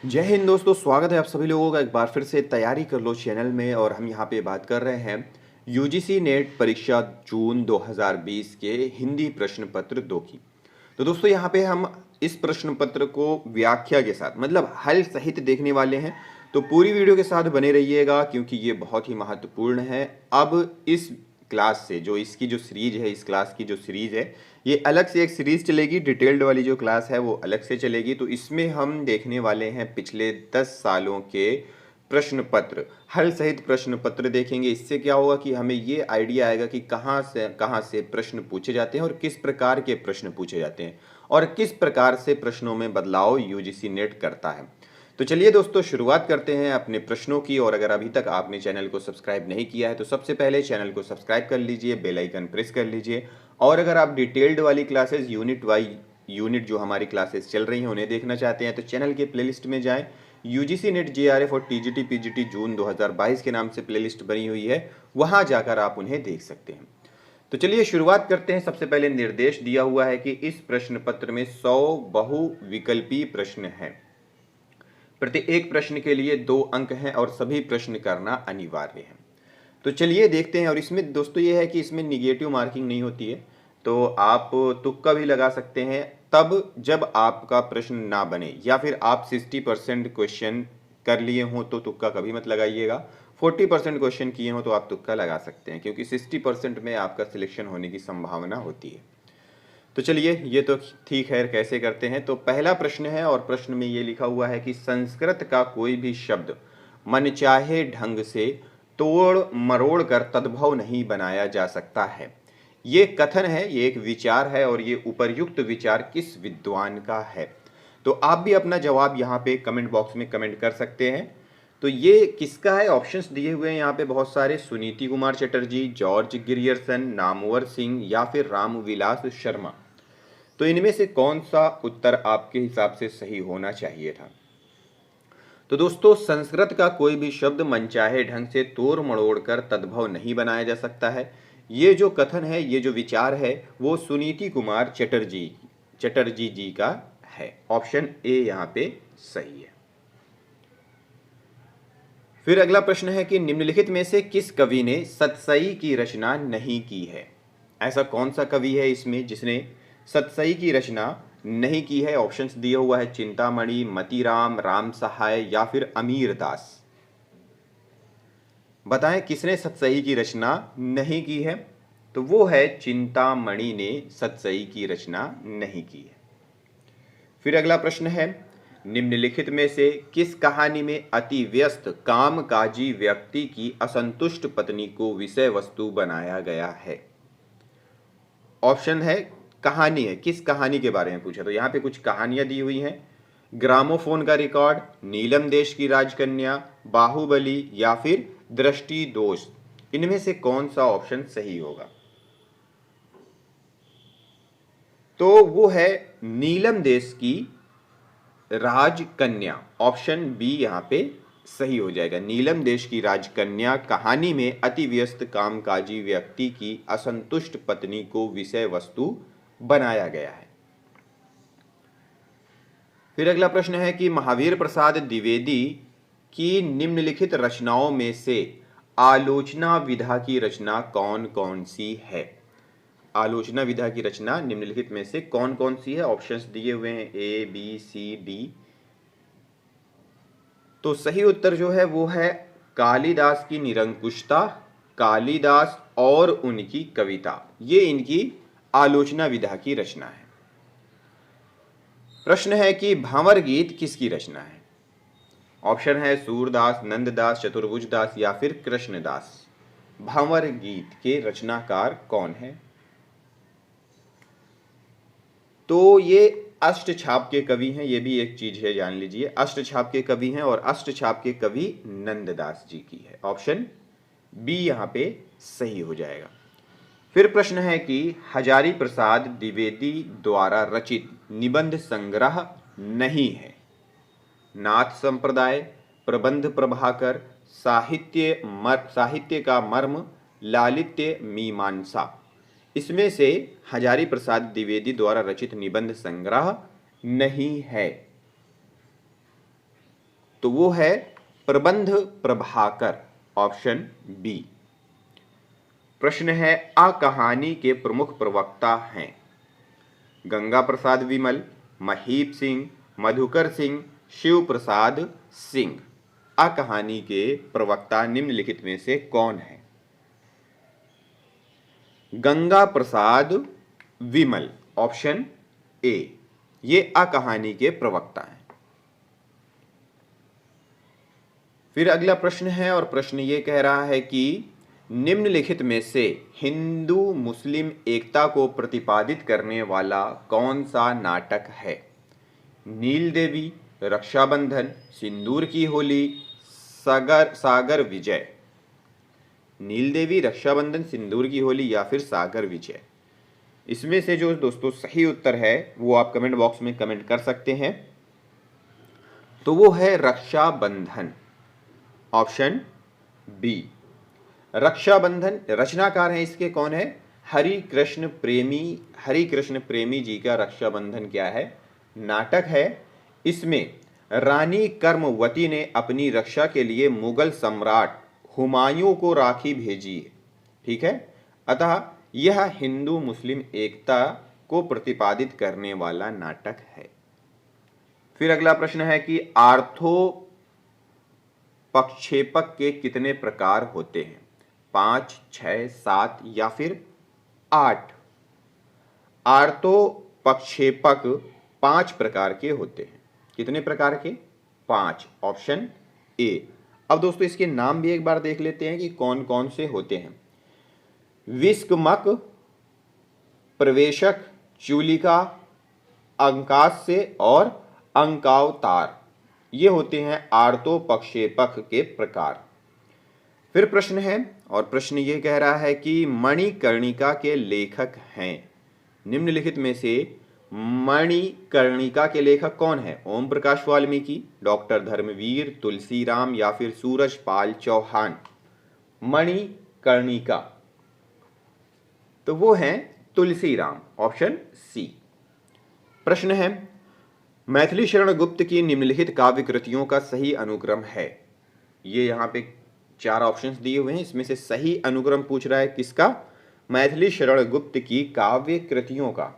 जय हिंद दोस्तों, स्वागत है आप सभी लोगों का एक बार फिर से तैयारी कर लो चैनल में। और हम यहाँ पे बात कर रहे हैं यूजीसी नेट परीक्षा जून 2020 के हिंदी प्रश्न पत्र 2 की। तो दोस्तों यहाँ पे हम इस प्रश्न पत्र को व्याख्या के साथ मतलब हल सहित देखने वाले हैं। तो पूरी वीडियो के साथ बने रहिएगा क्योंकि ये बहुत ही महत्वपूर्ण है। अब इस क्लास से जो इसकी जो सीरीज है, इस क्लास की जो सीरीज है, ये अलग से एक सीरीज चलेगी। डिटेल्ड वाली जो क्लास है वो अलग से चलेगी। तो इसमें हम देखने वाले हैं पिछले 10 सालों के प्रश्न पत्र, हल सहित प्रश्न पत्र देखेंगे। इससे क्या होगा कि हमें ये आइडिया आएगा कि कहाँ से प्रश्न पूछे जाते हैं और किस प्रकार के प्रश्न पूछे जाते हैं और किस प्रकार से प्रश्नों में बदलाव यूजीसी नेट करता है। तो चलिए दोस्तों, शुरुआत करते हैं अपने प्रश्नों की। और अगर अभी तक आपने चैनल को सब्सक्राइब नहीं किया है तो सबसे पहले चैनल को सब्सक्राइब कर लीजिए, बेल आइकन प्रेस कर लीजिए। और अगर आप डिटेल्ड वाली क्लासेस यूनिट वाई यूनिट जो हमारी क्लासेस चल रही हैं उन्हें देखना चाहते हैं तो चैनल के प्लेलिस्ट में जाएं। यूजीसी नेट जेआरएफ और टीजीटी पीजीटी जून 2022 के नाम से प्लेलिस्ट बनी हुई है, वहां जाकर आप उन्हें देख सकते हैं। तो चलिए शुरुआत करते हैं। सबसे पहले निर्देश दिया हुआ है कि इस प्रश्न पत्र में 100 बहुविकल्पी प्रश्न हैं। प्रत्येक प्रश्न के लिए 2 अंक हैं और सभी प्रश्न करना अनिवार्य है। तो चलिए देखते हैं। और इसमें दोस्तों ये है कि इसमें निगेटिव मार्किंग नहीं होती है, तो आप तुक्का भी लगा सकते हैं तब जब आपका प्रश्न ना बने, या फिर आप 60% क्वेश्चन कर लिए हों तो तुक्का कभी मत लगाइएगा। 40% क्वेश्चन किए हों तो आप तुक्का लगा सकते हैं क्योंकि 60% में आपका सिलेक्शन होने की संभावना होती है। तो चलिए, ये तो ठीक है, कैसे करते हैं। तो पहला प्रश्न है और प्रश्न में ये लिखा हुआ है कि संस्कृत का कोई भी शब्द मनचाहे ढंग से तोड़ मरोड़ कर तद्भव नहीं बनाया जा सकता है। ये कथन है, ये एक विचार है और ये उपर्युक्त विचार किस विद्वान का है। तो आप भी अपना जवाब यहाँ पे कमेंट बॉक्स में कमेंट कर सकते हैं। तो ये किसका है, ऑप्शंस दिए हुए हैं यहाँ पे बहुत सारे। सुनीति कुमार चटर्जी, जॉर्ज गिरियर्सन, नामवर सिंह या फिर रामविलास शर्मा। तो इनमें से कौन सा उत्तर आपके हिसाब से सही होना चाहिए था। तो दोस्तों, संस्कृत का कोई भी शब्द मनचाहे ढंग से तोड़ मड़ोड़ कर तद्भव नहीं बनाया जा सकता है। ये जो कथन है, ये जो विचार है, वो सुनीति कुमार चटर्जी जी का है। ऑप्शन ए यहाँ पे सही है। फिर अगला प्रश्न है कि निम्नलिखित में से किस कवि ने सतसई की रचना नहीं की है। ऐसा कौन सा कवि है इसमें जिसने सतसई की रचना नहीं की है। ऑप्शंस दिया हुआ है चिंतामणि, मतीराम, राम सहाय या फिर अमीर दास। बताएं किसने सतसई की रचना नहीं की है। तो वो है चिंतामणि ने सतसई की रचना नहीं की है। फिर अगला प्रश्न है, निम्नलिखित में से किस कहानी में अति व्यस्त कामकाजी व्यक्ति की असंतुष्ट पत्नी को विषय वस्तु बनाया गया है। ऑप्शन है, कहानी है, किस कहानी के बारे में पूछा। तो यहाँ पे कुछ कहानियां दी हुई हैं। ग्रामोफोन का रिकॉर्ड, नीलम देश की राजकन्या, बाहुबली या फिर दृष्टि दोष। इनमें से कौन सा ऑप्शन सही होगा। तो वो है नीलम देश की राजकन्या। ऑप्शन बी यहाँ पे सही हो जाएगा। नीलम देश की राजकन्या कहानी में अति व्यस्त कामकाजी व्यक्ति की असंतुष्ट पत्नी को विषय वस्तु बनाया गया है। फिर अगला प्रश्न है कि महावीर प्रसाद द्विवेदी की निम्नलिखित रचनाओं में से आलोचना विधा की रचना कौन कौन सी है। आलोचना विधा की रचना निम्नलिखित में से कौन कौन सी है। ऑप्शंस दिए हुए हैं ए बी सी डी। तो सही उत्तर जो है वो है कालिदास की निरंकुशता, कालिदास और उनकी कविता। ये इनकी आलोचना विधा की रचना है। प्रश्न है कि भंवर गीत किसकी रचना है। ऑप्शन है सूरदास, नंददास, चतुर्भुजदास या फिर कृष्णदास। भंवर गीत के रचनाकार कौन है। तो ये अष्टछाप के कवि हैं। ये भी एक चीज है, जान लीजिए, अष्टछाप के कवि हैं और अष्टछाप के कवि नंददास जी की है। ऑप्शन बी यहाँ पे सही हो जाएगा। फिर प्रश्न है कि हजारी प्रसाद द्विवेदी द्वारा रचित निबंध संग्रह नहीं है। नाथ संप्रदाय, प्रबंध प्रभाकर, साहित्य का मर्म, लालित्य मीमांसा। इसमें से हजारी प्रसाद द्विवेदी द्वारा रचित निबंध संग्रह नहीं है। तो वो है प्रबंध प्रभाकर, ऑप्शन बी। प्रश्न है, आ कहानी के प्रमुख प्रवक्ता हैं? गंगा प्रसाद विमल, महीप सिंह, मधुकर सिंह, शिव प्रसाद सिंह। आ कहानी के प्रवक्ता निम्नलिखित में से कौन है? गंगा प्रसाद विमल, ऑप्शन ए, ये आ कहानी के प्रवक्ता हैं। फिर अगला प्रश्न है और प्रश्न ये कह रहा है कि निम्नलिखित में से हिंदू मुस्लिम एकता को प्रतिपादित करने वाला कौन सा नाटक है? नील देवी, रक्षाबंधन, सिंदूर की होली, सागर विजय। नील देवी, रक्षाबंधन, सिंदूर की होली या फिर सागर विजय। इसमें से जो दोस्तों सही उत्तर है वो आप कमेंट बॉक्स में कमेंट कर सकते हैं। तो वो है रक्षाबंधन, ऑप्शन बी। रक्षाबंधन, रचनाकार हैं इसके कौन है? हरि कृष्ण प्रेमी जी का रक्षाबंधन क्या है? नाटक है। इसमें रानी कर्मवती ने अपनी रक्षा के लिए मुगल सम्राट हुमायूं को राखी भेजी है, ठीक है। अतः यह हिंदू मुस्लिम एकता को प्रतिपादित करने वाला नाटक है। फिर अगला प्रश्न है कि आर्थो पक्षेपक के कितने प्रकार होते हैं? 5, 6, 7 या फिर 8? आर्थो पक्षेपक 5 प्रकार के होते हैं। कितने प्रकार के? 5, ऑप्शन ए। अब दोस्तों इसके नाम भी एक बार देख लेते हैं कि कौन कौन से होते हैं। विस्कमक, प्रवेशक, चूलिका, अंकास्य और अंकावतार, ये होते हैं आर्थो पक्षेपक के प्रकार। फिर प्रश्न है और प्रश्न ये कह रहा है कि मणिकर्णिका के लेखक हैं? निम्नलिखित में से मणिकर्णिका के लेखक कौन है? ओम प्रकाश वाल्मीकि, डॉक्टर धर्मवीर, तुलसीराम या फिर सूरजपाल चौहान। मणिकर्णिका, तो वो हैं तुलसीराम, ऑप्शन सी। प्रश्न है, मैथिली शरण गुप्त की निम्नलिखित काव्य कृतियों का सही अनुक्रम है? ये यहाँ पे 4 ऑप्शंस दिए हुए हैं, इसमें से सही अनुक्रम पूछ रहा है किसका? मैथिली शरण गुप्त की काव्य कृतियों का।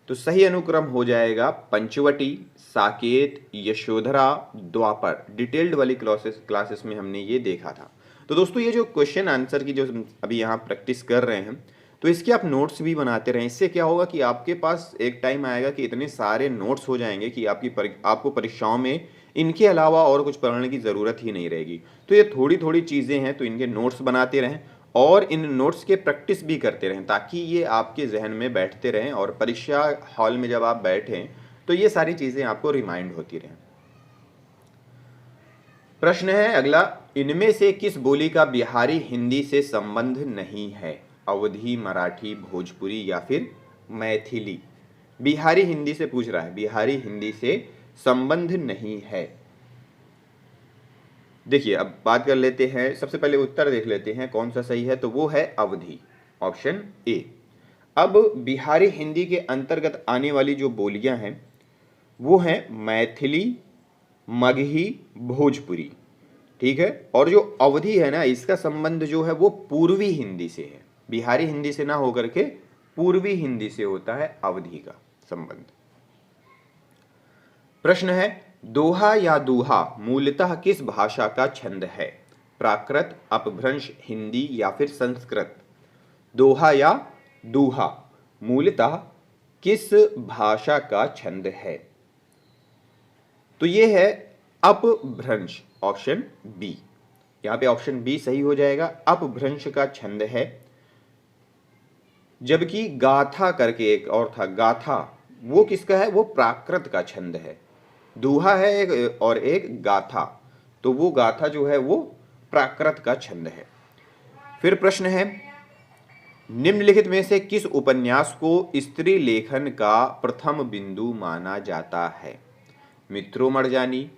तो सही अनुक्रम हो जाएगा पंचवटी, साकेत, यशोधरा, द्वापर। डिटेल्ड वाली क्लासेस में हमने ये देखा था। तो दोस्तों ये जो क्वेश्चन आंसर की जो अभी यहाँ प्रैक्टिस कर रहे हैं, तो इसके आप नोट्स भी बनाते रहें। इससे क्या होगा कि आपके पास एक टाइम आएगा कि इतने सारे नोट्स हो जाएंगे कि आपको परीक्षाओं में इनके अलावा और कुछ पढ़ने की ज़रूरत ही नहीं रहेगी। तो ये थोड़ी थोड़ी चीज़ें हैं, तो इनके नोट्स बनाते रहें और इन नोट्स के प्रैक्टिस भी करते रहें, ताकि ये आपके जहन में बैठते रहें और परीक्षा हॉल में जब आप बैठें तो ये सारी चीज़ें आपको रिमाइंड होती रहें। प्रश्न है अगला, इनमें से किस बोली का बिहारी हिंदी से संबंध नहीं है? अवधी, मराठी, भोजपुरी या फिर मैथिली। बिहारी हिंदी से पूछ रहा है, बिहारी हिंदी से संबंध नहीं है। देखिए अब बात कर लेते हैं, सबसे पहले उत्तर देख लेते हैं कौन सा सही है। तो वो है अवधी, ऑप्शन ए। अब बिहारी हिंदी के अंतर्गत आने वाली जो बोलियां हैं वो हैं मैथिली, मगही, भोजपुरी, ठीक है। और जो अवधी है ना, इसका संबंध जो है वो पूर्वी हिंदी से है, बिहारी हिंदी से ना होकर के पूर्वी हिंदी से होता है अवधी का संबंध। प्रश्न है, दोहा या दूहा मूलतः किस भाषा का छंद है? प्राकृत, अपभ्रंश, हिंदी या फिर संस्कृत। दोहा या दूहा मूलतः किस भाषा का छंद है? तो ये है अपभ्रंश, ऑप्शन बी। यहां पे ऑप्शन बी सही हो जाएगा, अपभ्रंश का छंद है। जबकि गाथा करके एक और था, गाथा, वो किसका है? वो प्राकृत का छंद है। दूहा है एक और एक गाथा, तो वो गाथा जो है वो प्राकृत का छंद है। फिर प्रश्न है, निम्नलिखित में से किस उपन्यास को स्त्री लेखन का प्रथम बिंदु माना जाता है? मित्रों मरजानी,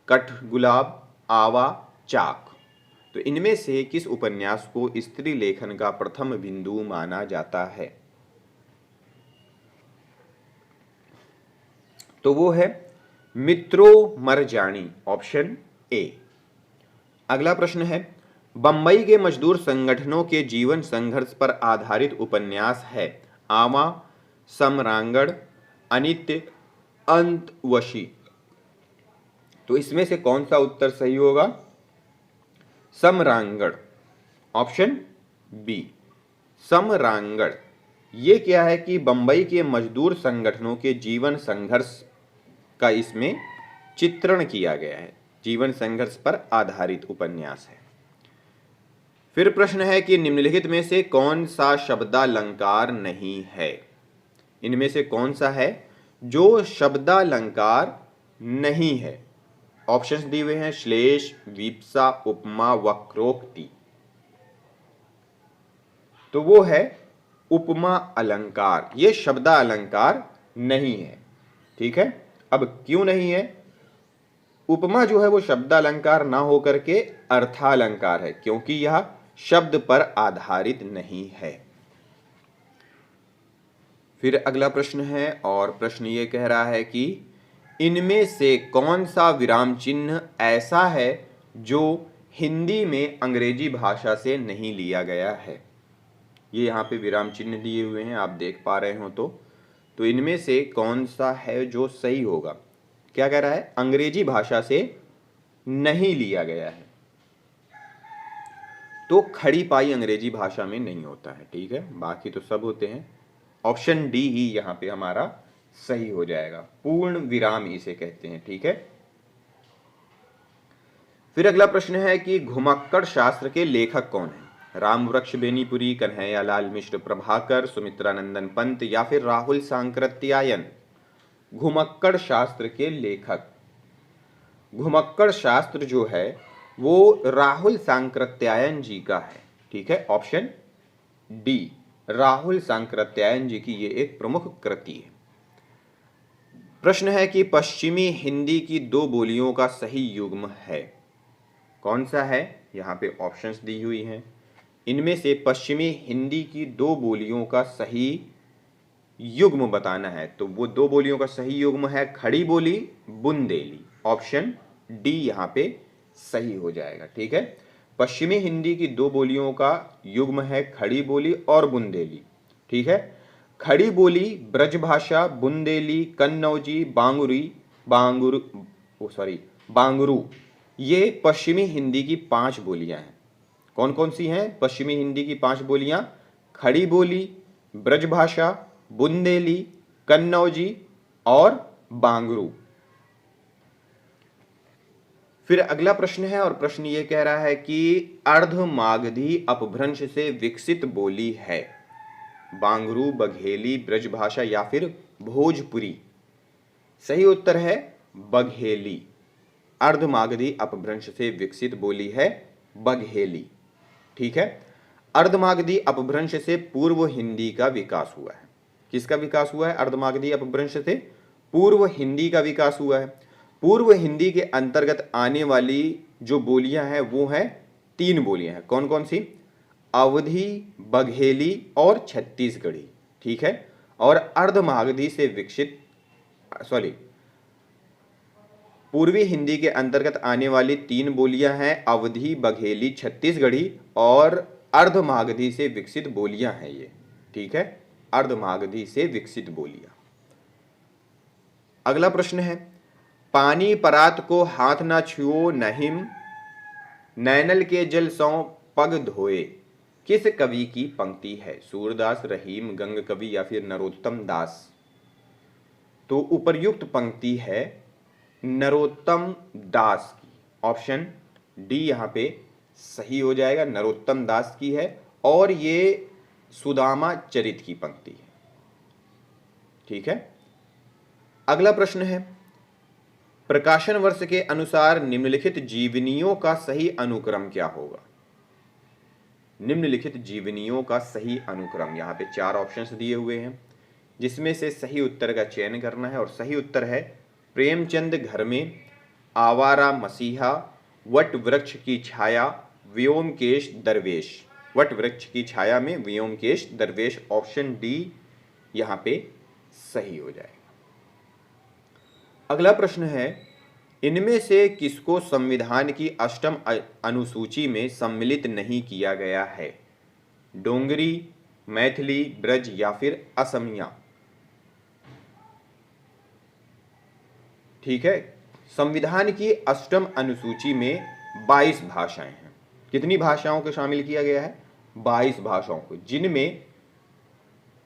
कठगुलाब, आवा, चाक। तो इनमें से किस उपन्यास को स्त्री लेखन का प्रथम बिंदु माना जाता है? तो वो है मित्रों मर जानी, ऑप्शन ए। अगला प्रश्न है, बंबई के मजदूर संगठनों के जीवन संघर्ष पर आधारित उपन्यास है आवा, समरांगड़, अनित्य, अंतवशी। तो इसमें से कौन सा उत्तर सही होगा? समरांगड़, ऑप्शन बी, समरांगड़। ये क्या है कि बंबई के मजदूर संगठनों के जीवन संघर्ष का इसमें चित्रण किया गया है, जीवन संघर्ष पर आधारित उपन्यास है। फिर प्रश्न है कि निम्नलिखित में से कौन सा शब्दालंकार नहीं है? इनमें से कौन सा है जो शब्दालंकार नहीं है? ऑप्शंस दिए हुए हैं, श्लेष, वीप्सा, उपमा, वक्रोक्ति। तो वो है उपमा अलंकार, ये शब्दालंकार नहीं है। ठीक है, अब क्यों नहीं है? उपमा जो है वो शब्दालंकार ना होकर के अर्थालंकार है, क्योंकि यह शब्द पर आधारित नहीं है। फिर अगला प्रश्न है, और प्रश्न ये कह रहा है कि इनमें से कौन सा विराम चिन्ह ऐसा है जो हिंदी में अंग्रेजी भाषा से नहीं लिया गया है? ये यहाँ पे विराम चिन्ह दिए हुए हैं, आप देख पा रहे हो तो इनमें से कौन सा है जो सही होगा? क्या कह रहा है? अंग्रेजी भाषा से नहीं लिया गया है। तो खड़ी पाई अंग्रेजी भाषा में नहीं होता है, ठीक है, बाकी तो सब होते हैं। ऑप्शन डी ही यहाँ पे हमारा सही हो जाएगा, पूर्ण विराम इसे कहते हैं। ठीक है, फिर अगला प्रश्न है कि घुमक्कड़ शास्त्र के लेखक कौन है? रामवृक्ष बेनीपुरी, कन्हैयालाल मिश्र प्रभाकर, सुमित्रानंदन पंत या फिर राहुल सांकृत्यायन? घुमक्कड़ शास्त्र के लेखक, घुमक्कड़ शास्त्र जो है वो राहुल सांकृत्यायन जी का है। ठीक है, ऑप्शन डी, राहुल सांकृत्यायन जी की ये एक प्रमुख कृति है। प्रश्न है कि पश्चिमी हिंदी की दो बोलियों का सही युग्म है, कौन सा है? यहाँ पे ऑप्शंस दी हुई हैं। इनमें से पश्चिमी हिंदी की दो बोलियों का सही युग्म बताना है, तो वो दो बोलियों का सही युग्म है खड़ी बोली, बुंदेली। ऑप्शन डी यहाँ पे सही हो जाएगा। ठीक है, पश्चिमी हिंदी की दो बोलियों का युग्म है खड़ी बोली और बुंदेली। ठीक है, खड़ी बोली ब्रजभाषा, बुंदेली कन्नौजी, बांगुरू, ये पश्चिमी हिंदी की 5 बोलियां हैं। कौन कौन सी हैं पश्चिमी हिंदी की 5 बोलियां? खड़ी बोली, ब्रजभाषा, बुंदेली, कन्नौजी और बांगरू। फिर अगला प्रश्न है, और प्रश्न ये कह रहा है कि अर्धमागधी अपभ्रंश से विकसित बोली है बांगरू, बघेली, ब्रजभाषा या फिर भोजपुरी? सही उत्तर है बघेली। अर्धमागधी अपभ्रंश से विकसित बोली है बघेली। ठीक है, अर्धमागधी अपभ्रंश से पूर्व हिंदी का विकास हुआ है। किसका विकास हुआ है? अर्धमागधी अपभ्रंश से पूर्व हिंदी का विकास हुआ है। पूर्व हिंदी के अंतर्गत आने वाली जो बोलियां हैं वो हैं 3 बोलियां हैं। कौन कौन सी? अवधी, बघेली और छत्तीसगढ़ी। ठीक है, और अर्धमागधी से विकसित पूर्वी हिंदी के अंतर्गत आने वाली 3 बोलियां हैं अवधी, बघेली, छत्तीसगढ़ी, और अर्धमागधी से विकसित बोलियां हैं ये। ठीक है, अर्धमागधी से विकसित बोलियां। अगला प्रश्न है, पानी परात को हाथ ना छुओ नहिम, नैनल के जल सौ पग धोए, किस कवि की पंक्ति है? सूरदास, रहीम, गंग कवि या फिर नरोत्तम दास? तो उपर्युक्त पंक्ति है नरोत्तम दास की। ऑप्शन डी यहाँ पे सही हो जाएगा, नरोत्तम दास की है, और ये सुदामा चरित की पंक्ति है। ठीक है, अगला प्रश्न है, प्रकाशन वर्ष के अनुसार निम्नलिखित जीवनियों का सही अनुक्रम क्या होगा? निम्नलिखित जीवनियों का सही अनुक्रम, यहाँ पे 4 ऑप्शंस दिए हुए हैं, जिसमें से सही उत्तर का चयन करना है। और सही उत्तर है प्रेमचंद घर में, आवारा मसीहा, वट वृक्ष की छाया, व्योमकेश दरवेश। वट वृक्ष की छाया में व्योमकेश दरवेश, ऑप्शन डी यहाँ पे सही हो जाएगा। अगला प्रश्न है, इनमें से किसको संविधान की अष्टम अनुसूची में सम्मिलित नहीं किया गया है? डोंगरी, मैथिली, ब्रज या फिर असमिया? ठीक है, संविधान की अष्टम अनुसूची में 22 भाषाएं हैं। कितनी भाषाओं को शामिल किया गया है? 22 भाषाओं को, जिनमें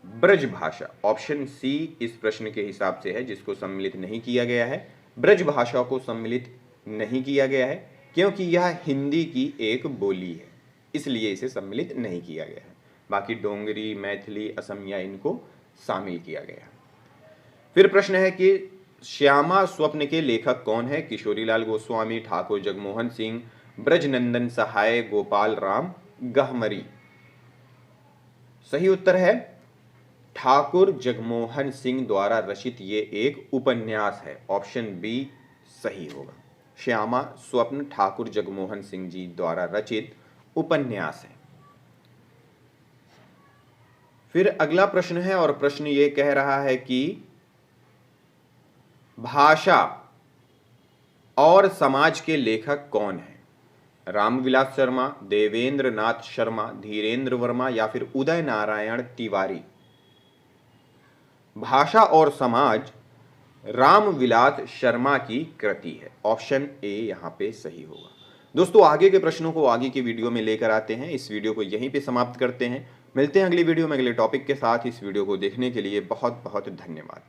ब्रज भाषा, ऑप्शन सी इस प्रश्न के हिसाब से है जिसको सम्मिलित नहीं किया गया है। ब्रज भाषा को सम्मिलित नहीं किया गया है क्योंकि यह हिंदी की एक बोली है, इसलिए इसे सम्मिलित नहीं किया गया है। बाकी डोंगरी, मैथिली, असमिया इनको शामिल किया गया। फिर प्रश्न है कि श्यामा स्वप्न के लेखक कौन है? किशोरीलाल गोस्वामी, ठाकुर जगमोहन सिंह, ब्रजनंदन सहाय, गोपाल राम गहमरी? सही उत्तर है ठाकुर जगमोहन सिंह द्वारा रचित ये एक उपन्यास है। ऑप्शन बी सही होगा। श्यामा स्वप्न ठाकुर जगमोहन सिंह जी द्वारा रचित उपन्यास है। फिर अगला प्रश्न है और प्रश्न ये कह रहा है कि भाषा और समाज के लेखक कौन है? रामविलास शर्मा, देवेंद्र नाथ शर्मा, धीरेन्द्र वर्मा या फिर उदय नारायण तिवारी? भाषा और समाज रामविलास शर्मा की कृति है। ऑप्शन ए यहां पे सही होगा। दोस्तों, आगे के प्रश्नों को आगे की वीडियो में लेकर आते हैं। इस वीडियो को यहीं पे समाप्त करते हैं। मिलते हैं अगली वीडियो में अगले टॉपिक के साथ। इस वीडियो को देखने के लिए बहुत बहुत धन्यवाद।